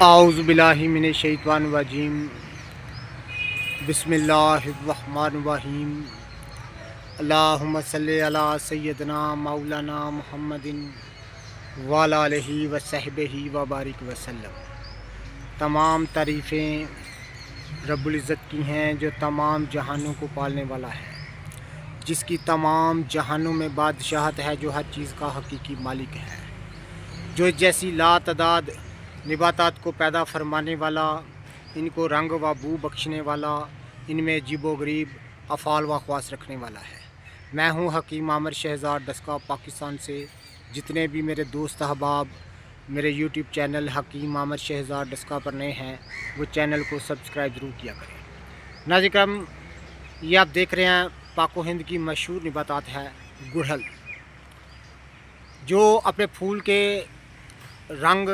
اعوذ باللہ من الشیطان الرجیم بسم اللہ الرحمن الرحیم اللہم صلی علی سیدنا مولانا محمد وعلی آلہ وصحبہ وبارک وسلم۔ تمام تعریفیں رب العزت کی ہیں جو تمام جہانوں کو پالنے والا ہے، جس کی تمام جہانوں میں بادشاہت ہے، جو ہر چیز کا حقیقی مالک ہے، جو جیسی لا تعداد نباتات کو پیدا فرمانے والا، ان کو رنگ و بو بخشنے والا، ان میں عجیب و غریب افعال و خواص رکھنے والا ہے۔ میں ہوں حکیم عامر شہزاد ڈسکا پاکستان سے۔ جتنے بھی میرے دوست احباب میرے یوٹیوب چینل حکیم عامر شہزاد ڈسکا پر نئے ہیں، وہ چینل کو سبسکرائب ضرور کیا کریں۔ ناظرین کرام، یہ آپ دیکھ رہے ہیں پاک و ہند کی مشہور نباتات ہے گڑہل، جو اپنے پھول کے رنگ